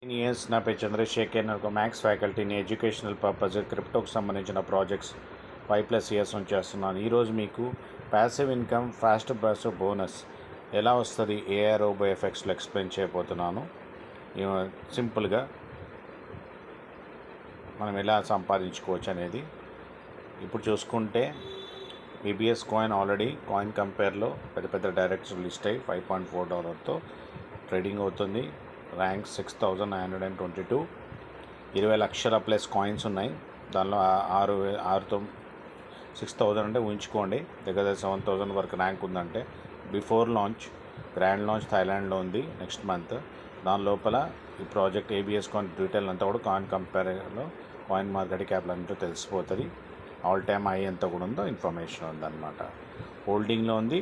Years నా పేరు చంద్రశేఖర్. నేను ఒక మ్యాథ్స్ ఫ్యాకల్టీని. ఎడ్యుకేషనల్ పర్పస్ క్రిప్టోకి సంబంధించిన ప్రాజెక్ట్స్ 5+ ఇయర్స్ నుంచి చేస్తున్నాను. ఈరోజు మీకు passive income fast passive bonus ఎలా వస్తుంది ఏఐ రోబో ఎఫెక్ట్స్లో ఎక్స్ప్లెయిన్ చేయబోతున్నాను. సింపుల్గా మనం ఎలా సంపాదించుకోవచ్చు అనేది ఇప్పుడు చూసుకుంటే ఈబీఎస్ కాయిన్ ఆల్రెడీ కాయిన్ కంపేర్లో పెద్ద డైరెక్ట్స్ లిస్ట్ అయ్యి $5.4తో ట్రేడింగ్ అవుతుంది. ర్యాంక్ 6,922. 20 లక్షల ప్లస్ కాయిన్స్ ఉన్నాయి. దానిలో 6,000 అంటే ఊహించుకోండి, దగ్గర 7,000 వరకు ర్యాంక్ ఉందంటే. బిఫోర్ లాంచ్, గ్రాండ్ లాంచ్ థాయిలాండ్లో ఉంది నెక్స్ట్ మంత్. దాని లోపల ఈ ప్రాజెక్ట్ ఏబిఎస్ కాయిన్ డీటెయిల్ అంతా కూడా కాయిన్ కంపేర్లో కాయిన్ మార్కెట్ క్యాపిటల్ అంతా తెలిసిపోతుంది. ఆల్ టైమ్ హై ఎంత కూడా ఉందో ఇన్ఫర్మేషన్ ఉందన్నమాట. హోల్డింగ్లో ఉంది.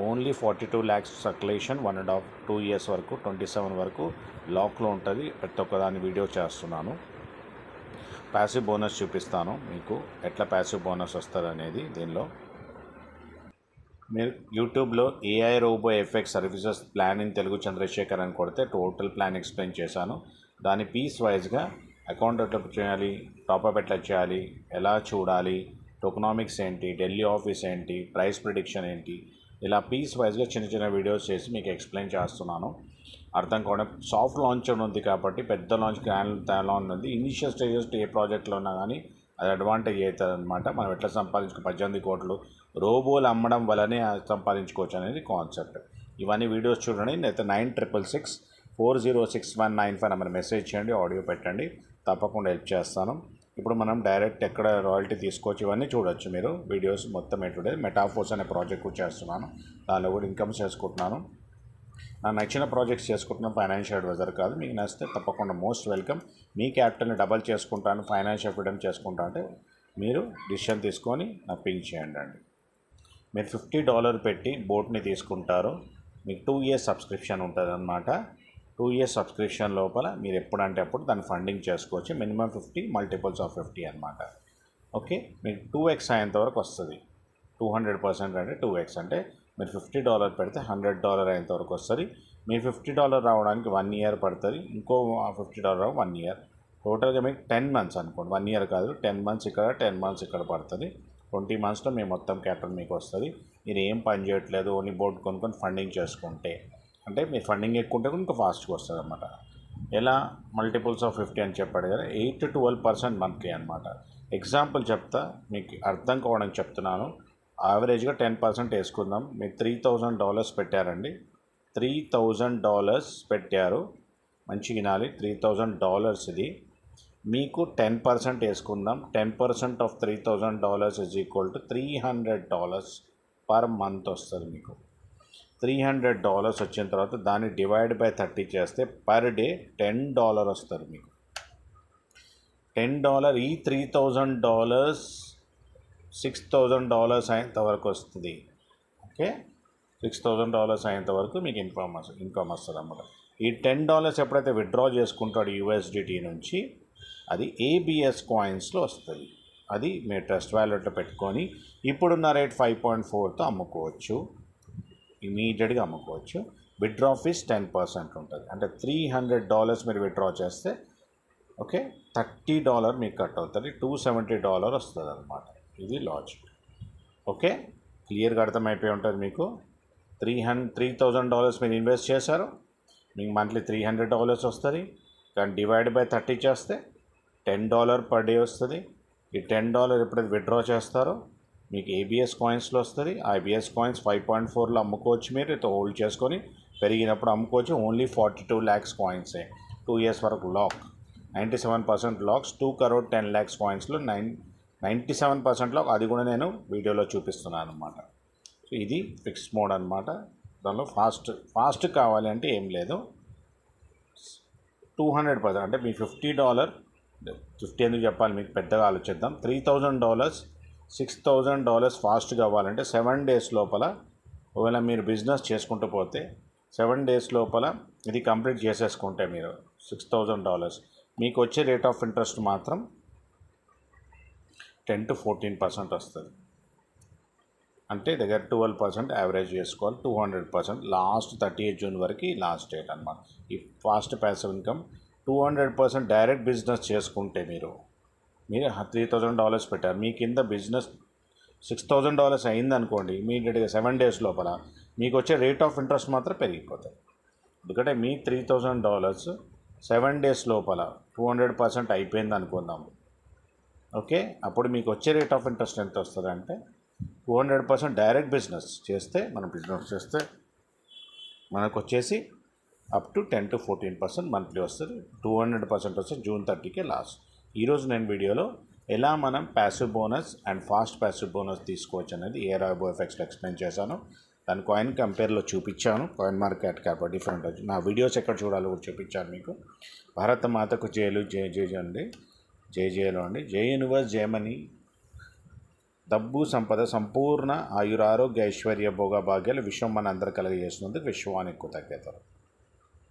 Only 42 lakhs circulation. 1.5-2 years వరకు 27 వరకు లాక్లో ఉంటుంది. ప్రతి ఒక్కదాని వీడియో చేస్తున్నాను. ప్యాసివ్ బోనస్ చూపిస్తాను మీకు ఎట్లా ప్యాసివ్ బోనస్ వస్తుంది అనేది. దీనిలో మీరు యూట్యూబ్లో AI robo effect services plan in Telugu Chandrashekhar అని కొడితే టోటల్ ప్లాన్ ఎక్స్ప్లెయిన్ చేశాను. దాని పీస్ వైజ్గా అకౌంట్ ఎట్లా చేయాలి, టాప్అప్ ఎట్లా చేయాలి, ఎలా చూడాలి, టోకనామిక్స్ ఏంటి, ఢిల్లీ ఆఫీస్ ఏంటి, ప్రైస్ ప్రిడిక్షన్ ఏంటి, ఇలా పీస్ వైజ్గా చిన్న వీడియోస్ చేసి మీకు ఎక్స్ప్లెయిన్ చేస్తున్నాను. అర్థం కావడం. సాఫ్ట్ లాంచ్ ఉంది కాబట్టి పెద్ద లాంచ్ గ్రాండ్ లాంచ్ ఉంది. ఇనిషియల్ స్టేజెస్ ఏ ప్రాజెక్ట్లో ఉన్నా కానీ అది అడ్వాంటేజ్ అవుతుంది అనమాట. మనం ఎట్లా 18 కోట్లు రోబోలు అమ్మడం వల్లనే సంపాదించుకోవచ్చు అనేది కాన్సెప్ట్. ఇవన్నీ వీడియోస్ చూడండి. అయితే 9666406195 నెంబర్ మెసేజ్ చేయండి, ఆడియో పెట్టండి, తప్పకుండా హెల్ప్ చేస్తాను. ఇప్పుడు మనం డైరెక్ట్ ఎక్కడ రాయల్టీ తీసుకోవచ్చు ఇవన్నీ చూడొచ్చు మీరు. వీడియోస్ మొత్తం ఎటువంటి మెటాఫోర్స్ అనే ప్రాజెక్ట్ కూడా చేస్తున్నాను. దానిలో కూడా ఇన్కమ్ చేసుకుంటున్నాను. నాకు నచ్చిన ప్రాజెక్ట్స్ చేసుకుంటున్నాను. ఫైనాన్షియల్ అడ్వైజర్ కాదు. మీకు నచ్చితే తప్పకుండా మోస్ట్ వెల్కమ్. మీ క్యాపిటల్ని డబల్ చేసుకుంటాను, ఫైనాన్షియల్ ఫ్రీడమ్ చేసుకుంటా అంటే మీరు డిసిషన్ తీసుకొని నాకు పింక్ చేయండి అండి. మీరు $50 పెట్టి బోట్ని తీసుకుంటారు. మీకు 2 years సబ్స్క్రిప్షన్ ఉంటుంది అన్నమాట. 2 years సబ్స్క్రిప్షన్ లోపల మీరు ఎప్పుడంటే అప్పుడు దాన్ని ఫండింగ్ చేసుకోవచ్చు. మినిమం 50, మల్టిపుల్స్ ఆఫ్ 50 అనమాట. ఓకే, మీకు 2x అయ్యేంత వరకు వస్తుంది. 200% అంటే 2x అంటే మీరు $50 పెడితే $100 అయ్యేంత వరకు వస్తుంది. మీరు $50 రావడానికి 1 year పడుతుంది. ఇంకో $50 రావు 1 year. టోటల్గా మీకు 10 months అనుకోండి. 1 year కాదు, 10 months ఇక్కడ, 10 months ఇక్కడ పడుతుంది. 20 monthsలో మేము మొత్తం క్యాపిటల్ మీకు వస్తుంది. మీరు ఏం పని చేయట్లేదు, ఓన్లీ బోర్డు కొనుక్కొని ఫండింగ్ చేసుకుంటే. అంటే మీరు ఫండింగ్ ఎక్కువ ఉంటే ఇంకా ఫాస్ట్గా వస్తుంది అనమాట. ఎలా మల్టిపుల్స్ ఆఫ్ 50 అని చెప్పాడు కదా, 8-12% మంత్లీ అనమాట. ఎగ్జాంపుల్ చెప్తా మీకు అర్థం కావడానికి చెప్తున్నాను. యావరేజ్గా 10% వేసుకుందాం. మీరు $3,000 పెట్టారండి. $3,000 పెట్టారు. మంచి వినాలి, $3,000 ఇది. మీకు 10% వేసుకుందాం. 10% of $3,000 is equal to $300 per month వస్తుంది మీకు. $300 వచ్చిన తర్వాత దాన్ని డివైడ్ బై 30 చేస్తే పర్ డే $10 వస్తుంది మీకు. $10 ఈ $3,000 $6,000 అయ్యేంత వరకు వస్తుంది. ఓకే, $6,000 అయ్యేంత వరకు మీకు ఇన్కమ్ వస్తుంది అన్నమాట. ఈ $10 ఎప్పుడైతే విత్డ్రా చేసుకుంటాడు యూఎస్డిటీ నుంచి, అది ఏబిఎస్ కాయిన్స్లో వస్తుంది. అది మీరు ట్రస్ట్ వ్యాలెట్లో పెట్టుకొని ఇప్పుడున్న రేట్ 5.4తో అమ్ముకోవచ్చు. ఇమీడియట్గా అమ్ముకోవచ్చు. విత్డ్రా ఫీస్ 10% ఉంటుంది. అంటే $300 మీరు విత్డ్రా చేస్తే ఓకే, $30 మీకు కట్ అవుతుంది. $270 వస్తుంది అనమాట. ఇది లాజిక్. ఓకే, క్లియర్గా అర్థమైపోయి ఉంటుంది మీకు. $3,000 మీరు ఇన్వెస్ట్ చేశారు, మీకు మంత్లీ $300 వస్తుంది. కానీ డివైడ్ బై 30 చేస్తే $10 పర్ డే వస్తుంది. ఈ $10 ఎప్పుడైతే విత్డ్రా చేస్తారో మీకు ఏబిఎస్ కాయిన్స్లో వస్తుంది. ఆ ఏబిఎస్ కాయిన్స్ 5.4లో అమ్ముకోవచ్చు. మీరు హోల్డ్ చేసుకొని పెరిగినప్పుడు అమ్ముకోవచ్చు. Only 42 lakhs కాయిన్సే. 2 years వరకు లాక్. 97% లాక్స్. 2,10,00,000 కాయిన్స్లో 97% లాక్. అది కూడా నేను వీడియోలో చూపిస్తున్నాను అనమాట. సో ఇది ఫిక్స్డ్ మోడ్ అనమాట. దానిలో ఫాస్ట్ కావాలి అంటే ఏం లేదు. 200% అంటే మీ $50 ఎందుకు చెప్పాలి మీకు, పెద్దగా ఆలోచిద్దాం. $3,000 $6,000 ఫాస్ట్ కావాలంటే 7 days లోపల, ఒకవేళ మీరు బిజినెస్ చేసుకుంటూ పోతే 7 days లోపల ఇది కంప్లీట్ చేసేసుకుంటే మీరు $6,000 మీకు వచ్చే రేట్ ఆఫ్ ఇంట్రెస్ట్ మాత్రం 10-14% వస్తుంది. అంటే దగ్గర 12% యావరేజ్ చేసుకోవాలి. 200% లాస్ట్ 30th జూన్ వరకు లాస్ట్ డేట్ అనమాట. ఈ fast passive income 200% direct business చేసుకుంటే మీరు $3,000 పెట్టారు, మీ కింద బిజినెస్ $6,000 అయిందనుకోండి, ఇమీడియట్గా 7 days లోపల మీకు వచ్చే రేట్ ఆఫ్ ఇంట్రెస్ట్ మాత్రం పెరిగిపోతుంది. ఎందుకంటే మీ $3,000 7 days లోపల 200% అయిపోయింది అనుకుందాం. ఓకే, అప్పుడు మీకు వచ్చే రేట్ ఆఫ్ ఇంట్రెస్ట్ ఎంత వస్తుంది అంటే 200% డైరెక్ట్ బిజినెస్ చేస్తే మనకు వచ్చేసి అప్ టు 10 to 14% మంత్లీ వస్తుంది. 200% వస్తే June 30కే లాస్ట్. ఈరోజు నేను వీడియోలో ఎలా మనం passive bonus and fast passive bonus తీసుకోవచ్చు అనేది ఏ రాబో ఎఫెక్ట్స్ ఎక్స్ప్లెయిన్ చేశాను. దాని కాయిన్ కంపేర్లో చూపించాను. కాయిన్ మార్కెట్ క్యాప్ డిఫరెంట్ వచ్చి నా వీడియోస్ ఎక్కడ చూడాలో కూడా చూపించాను మీకు. భారత మాతకు జేలు జే అండి, జేలో అండి. జై యూనివర్స్, జయమని, డబ్బు సంపద, సంపూర్ణ ఆయురారోగ్య ఐశ్వర్య భోగ భాగ్యాలు విశ్వం మన అందరు కలగజేసినందుకు విశ్వానికి కృతజ్ఞతలు.